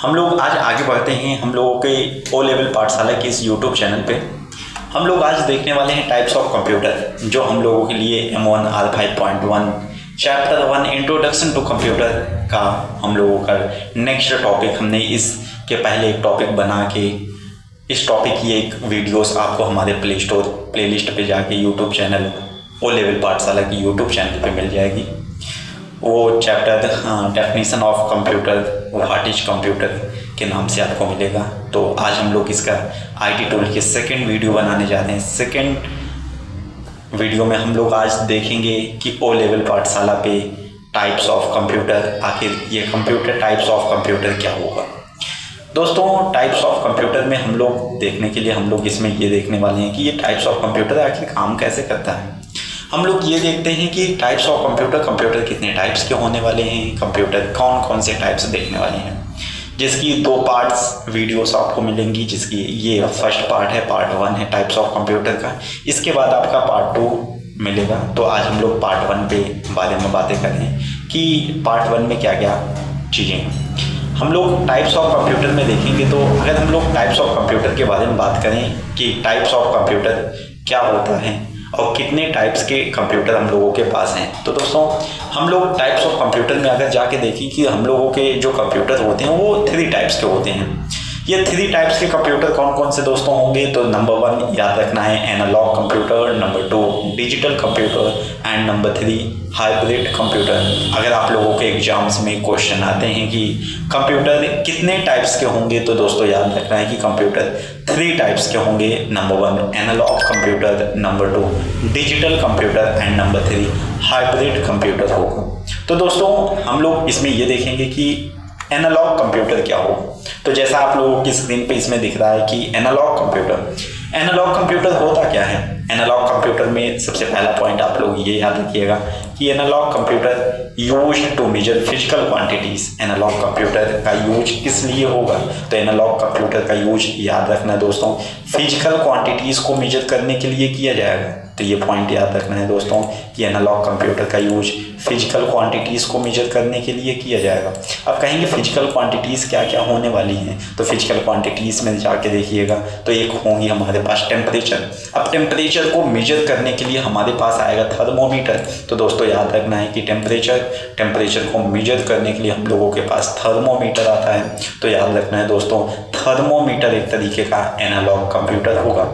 हम लोग आज आगे बढ़ते हैं हम लोगों के ओ लेवल पाठशाला के इस यूट्यूब चैनल पे। हम लोग आज देखने वाले हैं टाइप्स ऑफ कंप्यूटर, जो हम लोगों के लिए M1 R5.1 chapter 1 introduction to computer का हम लोगों का नेक्स्ट टॉपिक। हमने इसके पहले एक टॉपिक बना के इस टॉपिक की एक वीडियोस आपको हमारे प्लेलिस्ट पे जाके यूट्यूब चैनल ओ लेवल पाठशाला की यूट्यूब चैनल पे मिल जाएगी। वो chapter definition of computer, what is computer के नाम से आपको मिलेगा। तो आज हम लोग इसका आईटी टूल के सेकंड वीडियो बनाने जा रहे हैं। सेकंड वीडियो में हम लोग आज देखेंगे कि ओ लेवल पाठशाला पे टाइप्स ऑफ कंप्यूटर, आखिर ये कंप्यूटर टाइप्स ऑफ कंप्यूटर क्या होगा। दोस्तों, टाइप्स ऑफ कंप्यूटर में हम लोग देखने के लिए हम लोग इसमें ये देखने वाले हैं कि ये टाइप्स ऑफ कंप्यूटर आखिर काम कैसे करता है। हम लोग ये देखते हैं कि टाइप्स ऑफ कंप्यूटर कितने टाइप्स के होने वाले हैं, कंप्यूटर कौन कौन से टाइप्स देखने वाले हैं, जिसकी 2 पार्ट्स वीडियोस आपको मिलेंगी। जिसकी ये फर्स्ट पार्ट है, पार्ट 1 है टाइप्स ऑफ कंप्यूटर का। इसके बाद आपका पार्ट 2 मिलेगा। तो आज हम लोग पार्ट 1 पे बारे में बातें करें कि पार्ट 1 में क्या क्या चीज़ें हैं। हम लोग टाइप्स ऑफ कंप्यूटर में देखेंगे। तो अगर हम लोग टाइप्स ऑफ कंप्यूटर के बारे में बात करें कि टाइप्स ऑफ कंप्यूटर क्या होता है और कितने टाइप्स के कंप्यूटर हम लोगों के पास हैं, तो दोस्तों हम लोग टाइप्स ऑफ कंप्यूटर में अगर जाके देखें कि हम लोगों के जो कंप्यूटर होते हैं वो 3 टाइप्स के होते हैं। ये 3 टाइप्स के कंप्यूटर कौन कौन से दोस्तों होंगे, तो नंबर 1 याद रखना है analogue computer, number 2 digital computer and number 3 hybrid computer. अगर आप लोगों के एग्जाम्स में क्वेश्चन आते हैं कि कंप्यूटर कितने टाइप्स के होंगे, तो दोस्तों याद रखना है कि कंप्यूटर 3 टाइप्स के होंगे। Number 1 analogue computer, number 2 digital computer and number 3 hybrid computer होगा। तो दोस्तों हम लोग इसमें ये देखेंगे कि एनालॉग कंप्यूटर क्या हो। तो जैसा आप लोगों की स्क्रीन पे इसमें दिख रहा है कि एनालॉग कंप्यूटर होता क्या है। एनालॉग कंप्यूटर में सबसे पहला पॉइंट आप लोग ये याद रखिएगा कि analogue computer used to measure physical quantities. Analogue computer का यूज किस लिए होगा, तो एनालॉग कंप्यूटर का यूज याद रखना दोस्तों फिजिकल क्वांटिटीज को मेजर करने के लिए किया जाएगा। तो ये पॉइंट याद रखना है दोस्तों कि एनालॉग कंप्यूटर का यूज फिजिकल क्वांटिटीज को मेजर करने के लिए किया जाएगा। अब कहेंगे फिजिकल क्वांटिटीज क्या क्या होने वाली हैं, तो फिजिकल क्वांटिटीज में जाके देखिएगा तो एक होंगी हमारे पास टेम्परेचर। अब टेम्परेचर को मेजर करने के लिए हमारे पास आएगा थर्मोमीटर। तो दोस्तों याद रखना है कि टेम्परेचर को मेजर करने के लिए हम लोगों के पास थर्मोमीटर आता है। तो याद रखना है दोस्तों थर्मोमीटर एक तरीके का एनालॉग कंप्यूटर होगा।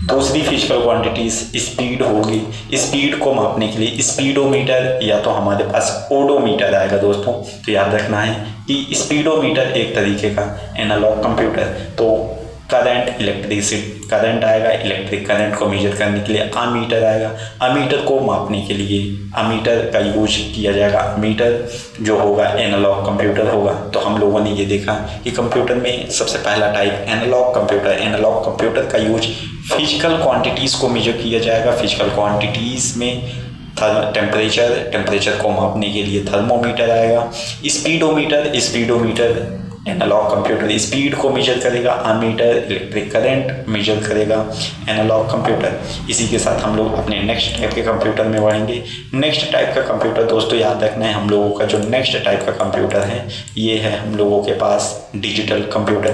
दूसरी फिजिकल क्वांटिटीज स्पीड होगी। स्पीड को मापने के लिए स्पीडोमीटर या तो हमारे पास ओडोमीटर आएगा दोस्तों। तो याद रखना है कि स्पीडोमीटर एक तरीके का एनालॉग कंप्यूटर। तो करंट आएगा, इलेक्ट्रिक करंट को मेजर करने के लिए अमीटर आएगा। अमीटर को मापने के लिए अमीटर का यूज किया जाएगा। अमीटर जो होगा एनालॉग कंप्यूटर होगा। तो हम लोगों ने ये देखा कि कंप्यूटर में सबसे पहला टाइप एनालॉग कंप्यूटर का यूज फिजिकल क्वांटिटीज़ को मेजर किया जाएगा। फिजिकल क्वांटिटीज़ में टेम्परेचर को मापने के लिए थर्मोमीटर आएगा। स्पीडोमीटर एनालॉग कंप्यूटर स्पीड को मेजर करेगा। अमीटर इलेक्ट्रिक करंट मेजर करेगा एनालॉग कंप्यूटर। इसी के साथ हम लोग अपने नेक्स्ट टाइप के कंप्यूटर में बढ़ेंगे। नेक्स्ट टाइप का कंप्यूटर दोस्तों याद रखना है हम लोगों का जो नेक्स्ट टाइप का कंप्यूटर है ये है हम लोगों के पास डिजिटल कंप्यूटर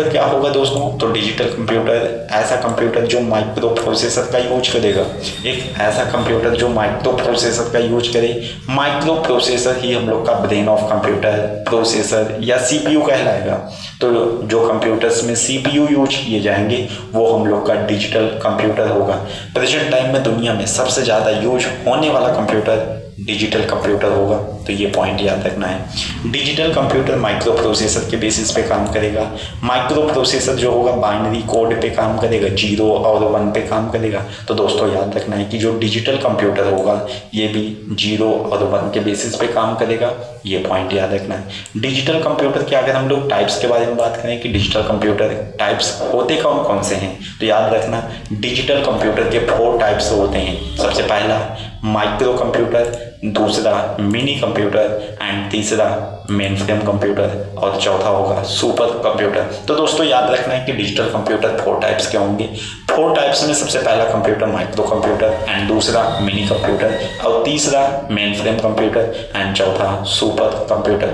क्या होगा दोस्तों, तो डिजिटल कंप्यूटर ऐसा कंप्यूटर जो माइक्रो प्रोसेसर का यूज करेगा। एक ऐसा कंप्यूटर जो माइक्रो प्रोसेसर का यूज करे। माइक्रो प्रोसेसर ही हम लोग का ब्रेन ऑफ कंप्यूटर प्रोसेसर या सीपीयू कहलाएगा। तो जो कंप्यूटर्स में सीपीयू यूज किए जाएंगे वो हम लोग का डिजिटल कंप्यूटर होगा। प्रेजेंट टाइम में दुनिया में सबसे ज़्यादा यूज होने वाला कंप्यूटर डिजिटल कंप्यूटर होगा। तो ये पॉइंट याद रखना है। डिजिटल कंप्यूटर माइक्रो प्रोसेसर के बेसिस पे काम करेगा। माइक्रो प्रोसेसर जो होगा बाइनरी कोड पे काम करेगा, 0 और 1 पे काम करेगा। तो दोस्तों याद रखना है कि जो डिजिटल कंप्यूटर होगा ये भी 0 और 1 के बेसिस पे काम करेगा। ये पॉइंट याद रखना है। डिजिटल कंप्यूटर के अगर हम लोग टाइप्स के बारे में बात करें कि डिजिटल कंप्यूटर टाइप्स होते कौन कौन से हैं, तो याद रखना डिजिटल कंप्यूटर के 4 टाइप्स होते हैं। सबसे पहला माइक्रो कंप्यूटर, दूसरा मिनी कंप्यूटर एंड तीसरा मेन फ्रेम कंप्यूटर और चौथा होगा सुपर कंप्यूटर। तो दोस्तों याद रखना है कि डिजिटल कंप्यूटर 4 टाइप्स के होंगे। 4 टाइप्स में सबसे पहला कंप्यूटर माइक्रो कंप्यूटर एंड दूसरा मिनी कंप्यूटर और तीसरा मेन फ्रेम कंप्यूटर एंड चौथा सुपर कंप्यूटर।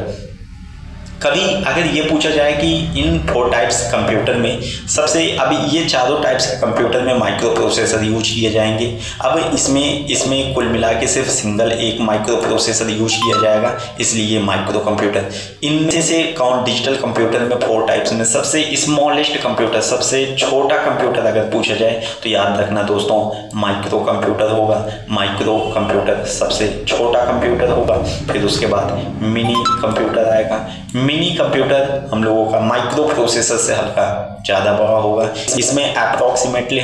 कभी अगर ये पूछा जाए कि इन 4 टाइप्स कंप्यूटर में सबसे, अभी ये चारों टाइप्स के कंप्यूटर में माइक्रो प्रोसेसर यूज किए जाएंगे। अब इसमें कुल मिला के सिर्फ सिंगल एक माइक्रो प्रोसेसर यूज किया जाएगा, इसलिए ये माइक्रो कंप्यूटर। इनमें से कौन डिजिटल कंप्यूटर में 4 टाइप्स में सबसे स्मॉलेस्ट कंप्यूटर, सबसे छोटा कंप्यूटर अगर पूछा जाए तो याद रखना दोस्तों माइक्रो कंप्यूटर होगा। माइक्रो कंप्यूटर सबसे छोटा कंप्यूटर होगा। फिर उसके बाद मिनी कंप्यूटर आएगा। मिनी कंप्यूटर हम लोगों का माइक्रो प्रोसेसर से हल्का ज़्यादा बड़ा होगा। इसमें अप्रॉक्सीमेटली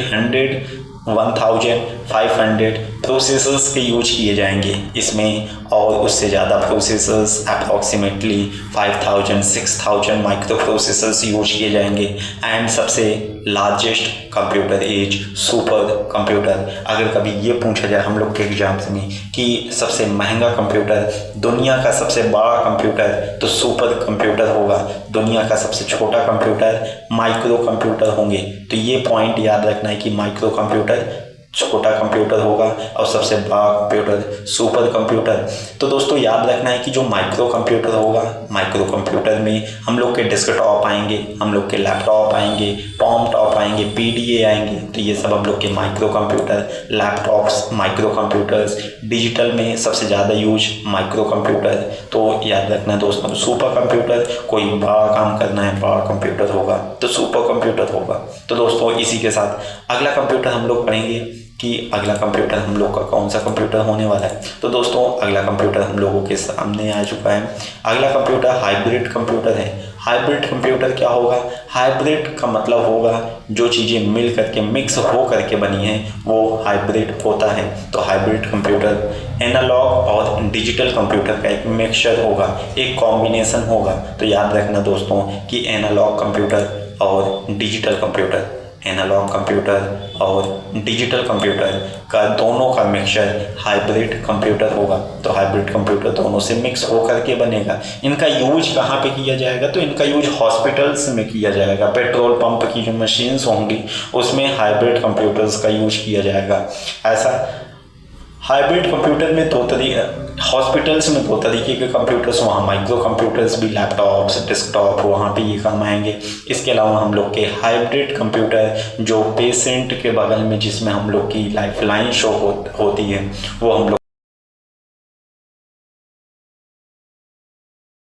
1500 प्रोसेसर्स के यूज किए जाएंगे इसमें, और उससे ज़्यादा processors approximately 5000-6000 micro processors use किए जाएंगे। एंड सबसे largest computer is super computer. अगर कभी ये पूछा जाए हम लोग के एग्जाम्स में कि सबसे महंगा कंप्यूटर, दुनिया का सबसे बड़ा कंप्यूटर, तो सुपर कंप्यूटर होगा। दुनिया का सबसे छोटा कंप्यूटर माइक्रो कंप्यूटर होंगे। तो ये पॉइंट याद रखना है कि माइक्रो कंप्यूटर छोटा कंप्यूटर होगा और सबसे बड़ा कंप्यूटर सुपर कंप्यूटर। तो दोस्तों याद रखना है कि जो माइक्रो कंप्यूटर होगा, माइक्रो कंप्यूटर में हम लोग के डेस्कटॉप आएंगे, हम लोग के लैपटॉप आएंगे, टॉप आएंगे, पीडीए आएंगे। तो ये सब हम लोग के micro computer, laptops micro computers. Digital में सबसे ज़्यादा यूज माइक्रो कंप्यूटर। तो याद रखना दोस्तों सुपर कंप्यूटर, कोई बड़ा काम करना है बड़ा कंप्यूटर होगा तो सुपर कंप्यूटर होगा। तो दोस्तों इसी के साथ अगला कंप्यूटर हम लोग पढ़ेंगे कि अगला कंप्यूटर हम लोग का कौन सा कंप्यूटर होने वाला है। तो दोस्तों अगला कंप्यूटर हम लोगों के सामने आ चुका है। अगला कंप्यूटर हाइब्रिड कंप्यूटर है। हाइब्रिड कंप्यूटर क्या होगा? हाइब्रिड का मतलब होगा जो चीज़ें मिल करके मिक्स हो करके बनी हैं वो हाइब्रिड होता है। तो हाइब्रिड कंप्यूटर एनालॉग और डिजिटल कंप्यूटर का एक मिक्सचर होगा, एक कॉम्बिनेशन होगा। तो याद रखना दोस्तों कि एनालॉग कंप्यूटर और डिजिटल कंप्यूटर, एनालॉग कंप्यूटर और डिजिटल कंप्यूटर का दोनों का मिक्सचर हाइब्रिड कंप्यूटर होगा। तो हाइब्रिड कंप्यूटर दोनों से मिक्स होकर के बनेगा। इनका यूज कहाँ पे किया जाएगा? तो इनका यूज हॉस्पिटल्स में किया जाएगा। पेट्रोल पंप की जो मशीन्स होंगी उसमें हाइब्रिड कंप्यूटर्स का यूज किया जाएगा। ऐसा हाइब्रिड कंप्यूटर में हॉस्पिटल्स में 2 तरीके के कंप्यूटर्स, वहाँ माइक्रो कंप्यूटर्स भी, लैपटॉप्स, डेस्कटॉप, वहाँ पे ये काम आएंगे। इसके अलावा हम लोग के हाइब्रिड कंप्यूटर जो पेशेंट के बगल में जिसमें हम लोग की लाइफ लाइन शो होती है वो हम लोग